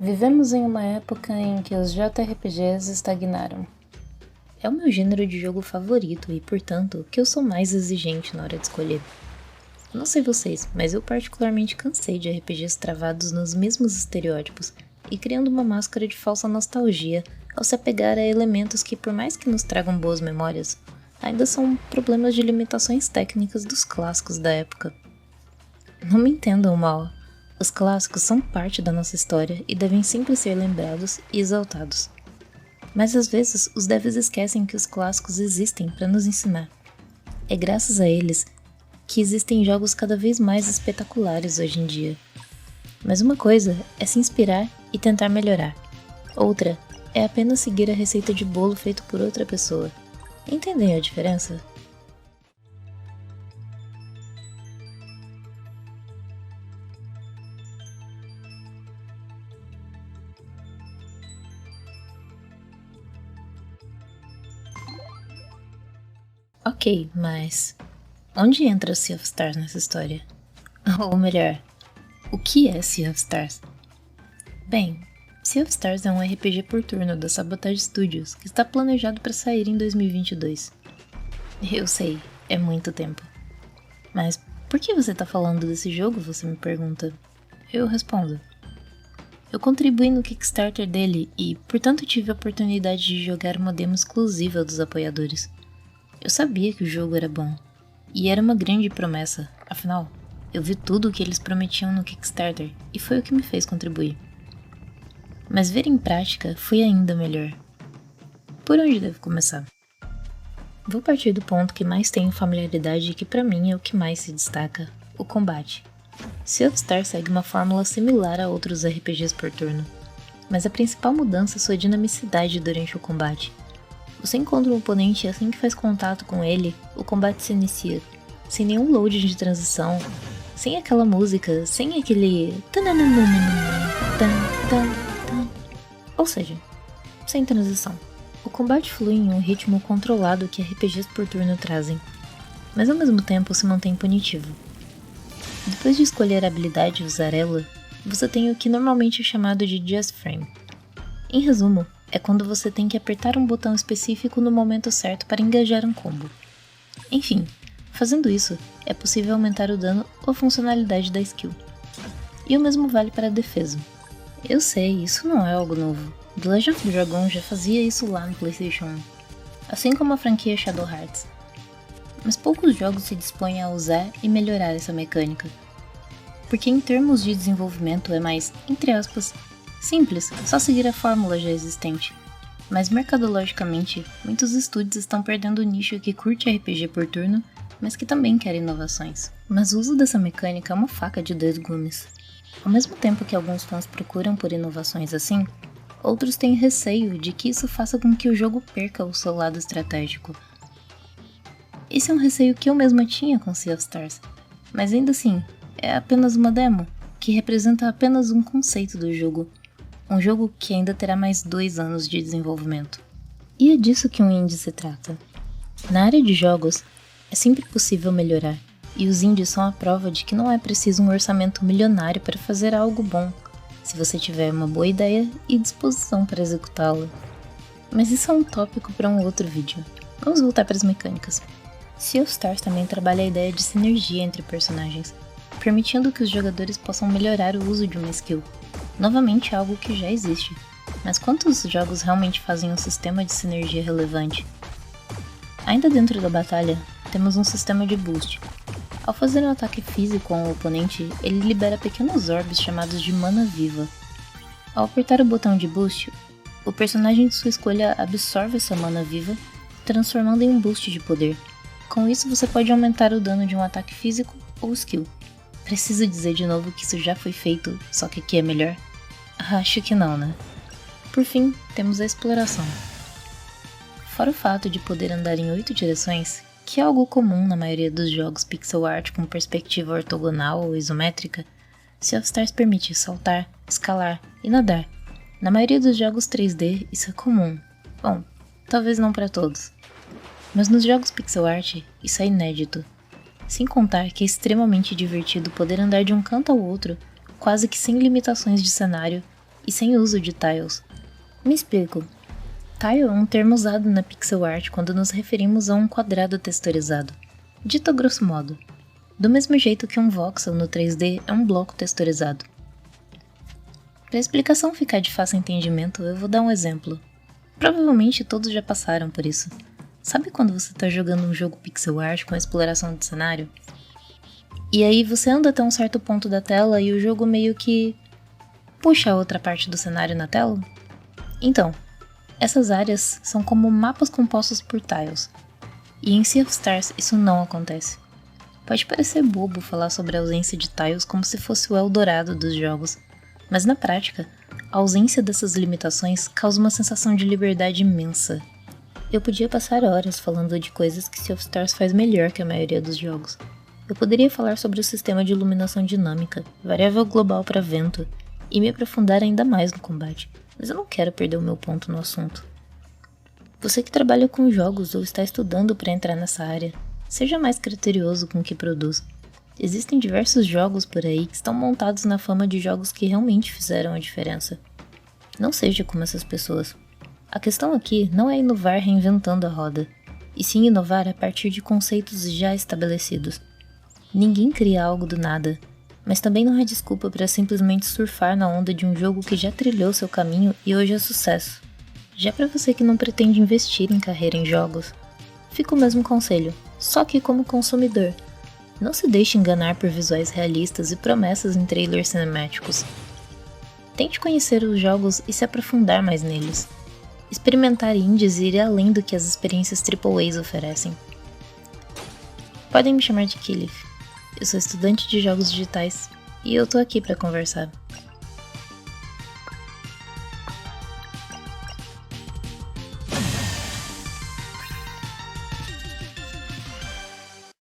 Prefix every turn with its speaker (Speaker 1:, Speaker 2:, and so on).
Speaker 1: Vivemos em uma época em que os JRPGs estagnaram. É o meu gênero de jogo favorito e, portanto, que eu sou mais exigente na hora de escolher. Eu não sei vocês, mas eu particularmente cansei de RPGs travados nos mesmos estereótipos e criando uma máscara de falsa nostalgia ao se apegar a elementos que, por mais que nos tragam boas memórias, ainda são problemas de limitações técnicas dos clássicos da época. Não me entendam mal. Os clássicos são parte da nossa história e devem sempre ser lembrados e exaltados. Mas às vezes os devs esquecem que os clássicos existem para nos ensinar. É graças a eles que existem jogos cada vez mais espetaculares hoje em dia. Mas uma coisa é se inspirar e tentar melhorar. Outra é apenas seguir a receita de bolo feito por outra pessoa. Entendem a diferença? Ok, mas onde entra Sea of Stars nessa história? Ou melhor, o que é Sea of Stars? Bem, Sea of Stars é um RPG por turno da Sabotage Studios que está planejado para sair em 2022. Eu sei, é muito tempo. Mas por que você está falando desse jogo, você me pergunta? Eu respondo. Eu contribuí no Kickstarter dele e, portanto, tive a oportunidade de jogar uma demo exclusiva dos apoiadores. Eu sabia que o jogo era bom, e era uma grande promessa, afinal, eu vi tudo o que eles prometiam no Kickstarter e foi o que me fez contribuir. Mas ver em prática foi ainda melhor. Por onde devo começar? Vou partir do ponto que mais tenho familiaridade e que pra mim é o que mais se destaca, o combate. Sea of Stars segue uma fórmula similar a outros RPGs por turno, mas a principal mudança é sua dinamicidade durante o combate. Você encontra um oponente e assim que faz contato com ele, o combate se inicia, sem nenhum load de transição, sem aquela música, sem aquele... Ou seja, sem transição. O combate flui em um ritmo controlado que RPGs por turno trazem, mas ao mesmo tempo se mantém punitivo. Depois de escolher a habilidade e usar ela, você tem o que normalmente é chamado de Just Frame. Em resumo, é quando você tem que apertar um botão específico no momento certo para engajar um combo. Enfim, fazendo isso, é possível aumentar o dano ou a funcionalidade da skill. E o mesmo vale para a defesa. Eu sei, isso não é algo novo. The Legend of Dragon já fazia isso lá no PlayStation 1, assim como a franquia Shadow Hearts. Mas poucos jogos se dispõem a usar e melhorar essa mecânica, porque em termos de desenvolvimento é mais, entre aspas, simples, só seguir a fórmula já existente. Mas mercadologicamente, muitos estúdios estão perdendo o nicho que curte RPG por turno, mas que também quer inovações. Mas o uso dessa mecânica é uma faca de dois gumes. Ao mesmo tempo que alguns fãs procuram por inovações assim, outros têm receio de que isso faça com que o jogo perca o seu lado estratégico. Esse é um receio que eu mesma tinha com Sea of Stars, mas ainda assim, é apenas uma demo, que representa apenas um conceito do jogo. Um jogo que ainda terá mais 2 anos de desenvolvimento. E é disso que um indie se trata. Na área de jogos, é sempre possível melhorar, e os indies são a prova de que não é preciso um orçamento milionário para fazer algo bom, se você tiver uma boa ideia e disposição para executá-la. Mas isso é um tópico para um outro vídeo. Vamos voltar para as mecânicas. Sea of Stars também trabalha a ideia de sinergia entre personagens, permitindo que os jogadores possam melhorar o uso de uma skill. Novamente algo que já existe, mas quantos jogos realmente fazem um sistema de sinergia relevante? Ainda dentro da batalha, temos um sistema de boost. Ao fazer um ataque físico com o oponente, ele libera pequenos orbes chamados de mana viva. Ao apertar o botão de boost, o personagem de sua escolha absorve essa mana viva, transformando em um boost de poder. Com isso você pode aumentar o dano de um ataque físico ou skill. Preciso dizer de novo que isso já foi feito, só que aqui é melhor? Acho que não, né? Por fim, temos a exploração. Fora o fato de poder andar em 8 direções, que é algo comum na maioria dos jogos pixel art com perspectiva ortogonal ou isométrica, Sea of Stars permite saltar, escalar e nadar. Na maioria dos jogos 3D isso é comum. Bom, talvez não para todos. Mas nos jogos pixel art isso é inédito. Sem contar que é extremamente divertido poder andar de um canto ao outro, quase que sem limitações de cenário, e sem uso de tiles. Me explico. Tile é um termo usado na pixel art quando nos referimos a um quadrado texturizado, dito a grosso modo, do mesmo jeito que um voxel no 3D é um bloco texturizado. Para a explicação ficar de fácil entendimento, eu vou dar um exemplo. Provavelmente todos já passaram por isso. Sabe quando você está jogando um jogo pixel art com exploração de cenário? E aí você anda até um certo ponto da tela e o jogo meio que puxa a outra parte do cenário na tela? Então, essas áreas são como mapas compostos por tiles, e em Sea of Stars isso não acontece. Pode parecer bobo falar sobre a ausência de tiles como se fosse o Eldorado dos jogos, mas na prática, a ausência dessas limitações causa uma sensação de liberdade imensa. Eu podia passar horas falando de coisas que Sea of Stars faz melhor que a maioria dos jogos. Eu poderia falar sobre o sistema de iluminação dinâmica, variável global para vento, e me aprofundar ainda mais no combate, mas eu não quero perder o meu ponto no assunto. Você que trabalha com jogos ou está estudando para entrar nessa área, seja mais criterioso com o que produz. Existem diversos jogos por aí que estão montados na fama de jogos que realmente fizeram a diferença. Não seja como essas pessoas. A questão aqui não é inovar reinventando a roda, e sim inovar a partir de conceitos já estabelecidos. Ninguém cria algo do nada, mas também não há desculpa para simplesmente surfar na onda de um jogo que já trilhou seu caminho e hoje é sucesso. Já para você que não pretende investir em carreira em jogos, fica o mesmo conselho, só que como consumidor. Não se deixe enganar por visuais realistas e promessas em trailers cinemáticos. Tente conhecer os jogos e se aprofundar mais neles. Experimentar indies e ir além do que as experiências AAAs oferecem. Podem me chamar de Kilif. Eu sou estudante de jogos digitais e eu tô aqui para conversar.